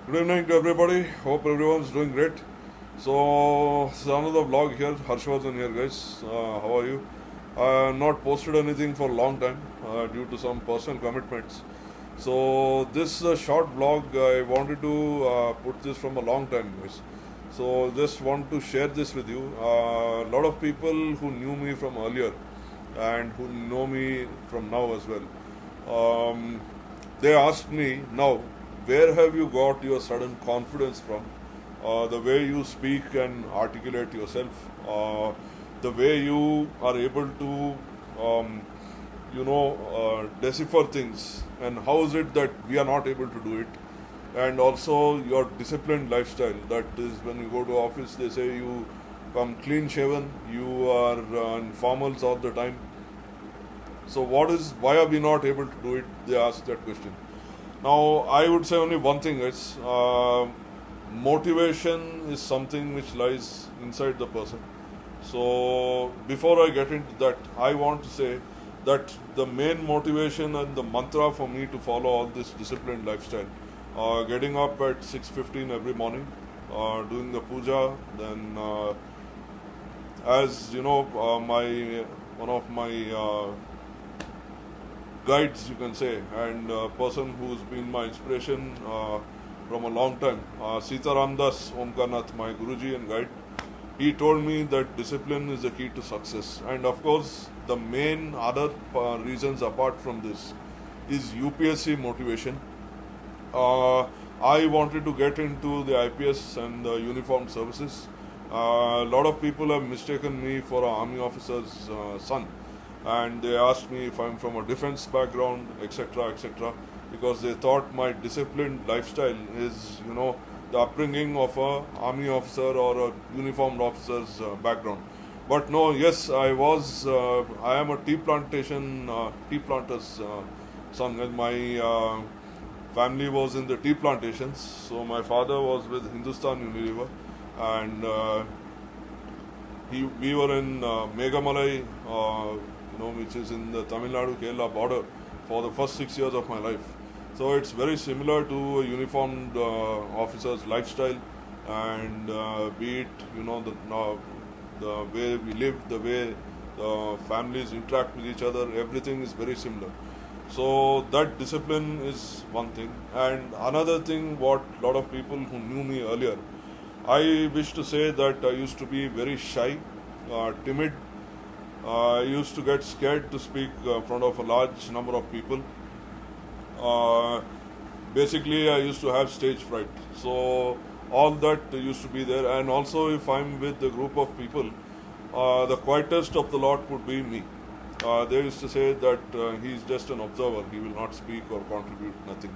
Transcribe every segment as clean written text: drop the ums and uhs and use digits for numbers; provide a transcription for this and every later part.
Good evening to everybody. Hope everyone's doing great. So, this is another vlog here. Harshvardhan here, guys. How are you? Not posted anything for a long time due to some personal commitments. So, this is a short vlog. I wanted to put this from a long time, guys. So, just want to share this with you. A lot of people who knew me from earlier and who know me from now as well. They asked me now, where have you got your sudden confidence from? The way you speak and articulate yourself, the way you are able to, decipher things, and how is it that we are not able to do it? And also your disciplined lifestyle. That is, when you go to office, they say you come clean shaven, you are in formals all the time. So why are we not able to do it? They ask that question. Now, I would say only one thing is motivation is something which lies inside the person. So, before I get into that, I want to say that the main motivation and the mantra for me to follow all this disciplined lifestyle, getting up at 6:15 every morning, doing the puja, then as you know, my one of my guides, you can say, and a person who's been my inspiration from a long time, Sita Ramdas Omkarnath, my Guruji and guide. He told me that discipline is the key to success. And of course, the main other reasons apart from this is UPSC motivation. I wanted to get into the IPS and the uniformed services. A lot of people have mistaken me for an army officer's son, and they asked me if I'm from a defense background, etc., etc., because they thought my disciplined lifestyle is, the upbringing of a army officer or a uniformed officer's background. But no, yes, I am a tea planter's son, and my family was in the tea plantations. So my father was with Hindustan Unilever, and we were in Meghamalai, which is in the Tamil Nadu-Kerala border, for the first 6 years of my life. So it's very similar to a uniformed officer's lifestyle, and be it, the way we live, the way the families interact with each other, everything is very similar. So that discipline is one thing. And another thing, what a lot of people who knew me earlier, I wish to say that I used to be very shy, timid. I used to get scared to speak in front of a large number of people. Basically, I used to have stage fright. So all that used to be there. And also, if I'm with a group of people, the quietest of the lot would be me. They used to say that he's just an observer, he will not speak or contribute nothing.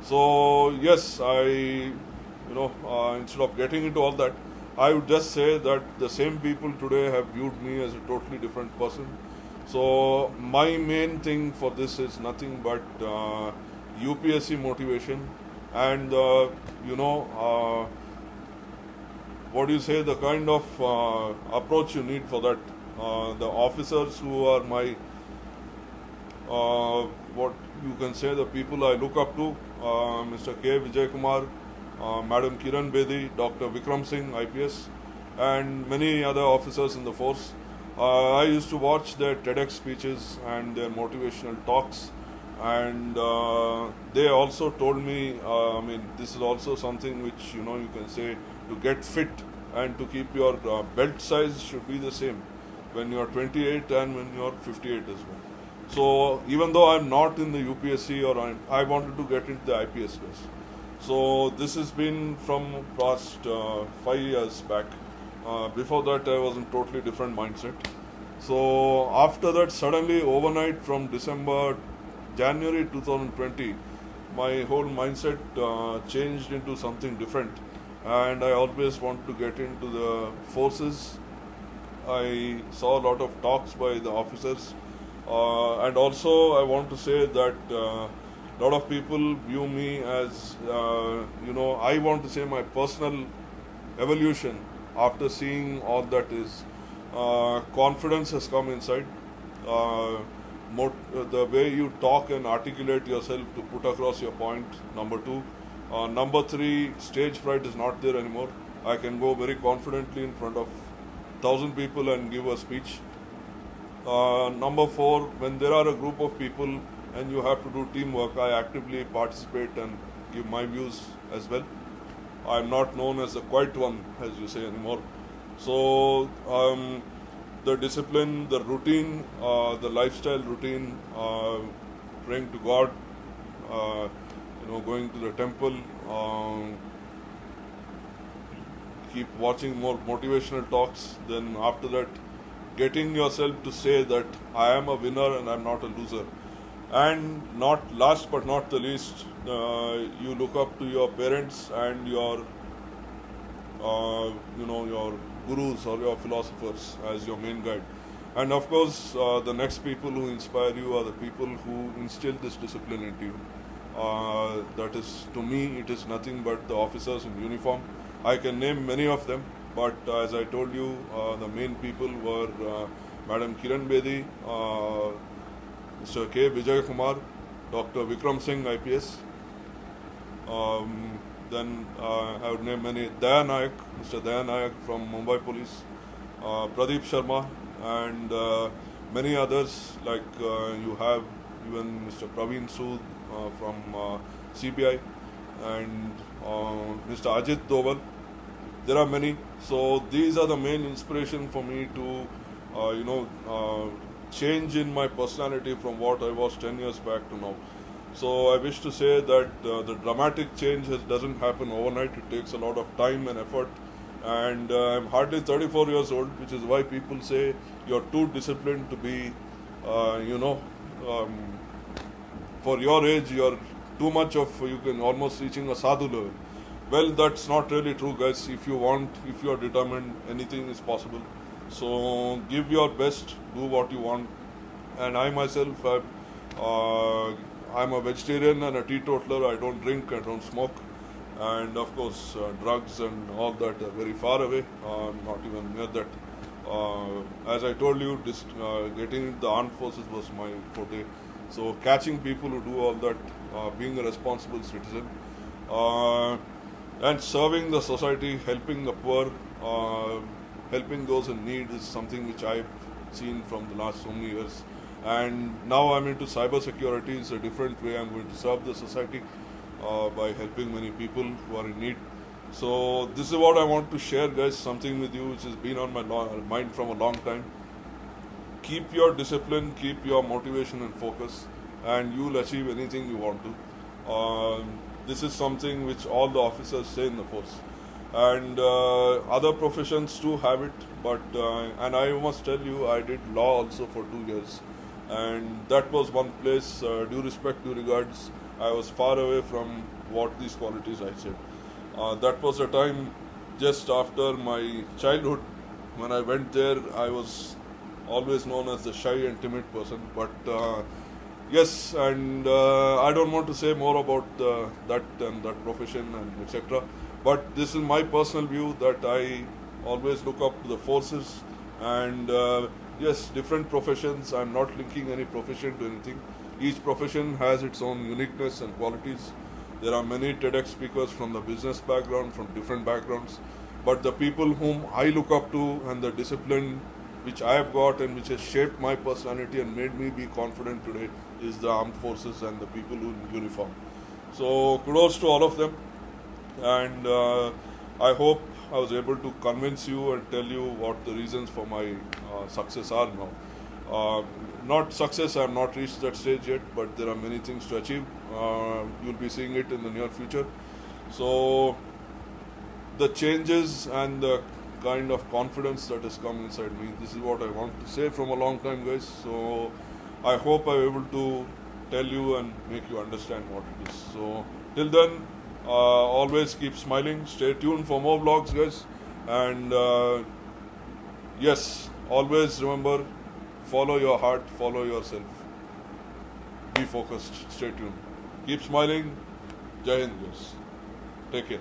So yes, instead of getting into all that, I would just say that the same people today have viewed me as a totally different person. So my main thing for this is nothing but UPSC motivation, and what do you say, the kind of approach you need for that. The officers who are my, what you can say, the people I look up to, Mr. K. Vijay Kumar, Madam Kiran Bedi, Dr. Vikram Singh, IPS, and many other officers in the force. I used to watch their TEDx speeches and their motivational talks, and they also told me, this is also something which, you can say, to get fit and to keep your belt size should be the same when you are 28 and when you are 58 as well. So even though I'm not in the UPSC, or I wanted to get into the IPS list. So this has been from past 5 years back. Before that, I was in totally different mindset. So after that, suddenly overnight from January 2020, my whole mindset changed into something different, and I always wanted to get into the forces. I saw a lot of talks by the officers, and also I want to say that a lot of people view me as, I want to say my personal evolution after seeing all that is, confidence has come inside. The way you talk and articulate yourself to put across your point, number two. Number 3, stage fright is not there anymore. I can go very confidently in front of 1,000 people and give a speech. Number 4, when there are a group of people and you have to do teamwork, I actively participate and give my views as well. I'm not known as the quiet one, as you say, anymore. So the discipline, the routine, the lifestyle routine, praying to God, going to the temple, keep watching more motivational talks. Then after that, getting yourself to say that I am a winner and I'm not a loser. And not last but not the least, you look up to your parents and your your gurus or your philosophers as your main guide. And of course, the next people who inspire you are the people who instill this discipline into you. That is, to me, it is nothing but the officers in uniform. I can name many of them, but as I told you, the main people were Madam Kiran Bedi, Mr. K. Vijay Kumar, Dr. Vikram Singh, IPS. Then I would name many. Daya Nayak, Mr. Daya Nayak from Mumbai Police, Pradeep Sharma, and many others, like you have even Mr. Praveen Sood from CBI, and Mr. Ajit Doval. There are many. So these are the main inspiration for me to change in my personality from what I was 10 years back to now. So I wish to say that the dramatic change doesn't happen overnight. It takes a lot of time and effort. And I'm hardly 34 years old, which is why people say you're too disciplined to be, for your age, you're too much of, you can almost reaching a sadhu level. Well, that's not really true, guys. If you want, if you're determined, anything is possible. So give your best, do what you want. And I myself, I'm a vegetarian and a teetotaler. I don't drink, I don't smoke. And of course, drugs and all that are very far away. I'm not even near that. As I told you, getting into the armed forces was my forte. So catching people who do all that, being a responsible citizen, and serving the society, helping the poor, helping those in need is something which I've seen from the last so many years. And now I'm into cyber security. It's a different way I'm going to serve the society by helping many people who are in need. So this is what I want to share, guys, something with you which has been on my mind from a long time. Keep your discipline, keep your motivation and focus, and you'll achieve anything you want to. This is something which all the officers say in the force. And other professions too have it, but and I must tell you, I did law also for 2 years, and that was one place, due respect, due regards, I was far away from what these qualities I said. That was a time just after my childhood. When I went there, I was always known as the shy and timid person, but yes, and I don't want to say more about that and that profession and etc. But this is my personal view, that I always look up to the forces, and yes, different professions. I'm not linking any profession to anything. Each profession has its own uniqueness and qualities. There are many TEDx speakers from the business background, from different backgrounds. But the people whom I look up to and the discipline which I have got and which has shaped my personality and made me be confident today is the armed forces and the people in uniform. So kudos to all of them. And I hope I was able to convince you and tell you what the reasons for my success are now. Not success, I have not reached that stage yet, but there are many things to achieve. You'll be seeing it in the near future. So the changes and the kind of confidence that has come inside me, this is what I want to say from a long time, guys. So I hope I'm able to tell you and make you understand what it is. So till then, always keep smiling. Stay tuned for more vlogs, guys. And yes, always remember, follow your heart, follow yourself. Be focused. Stay tuned. Keep smiling. Jai Hind, guys. Take care.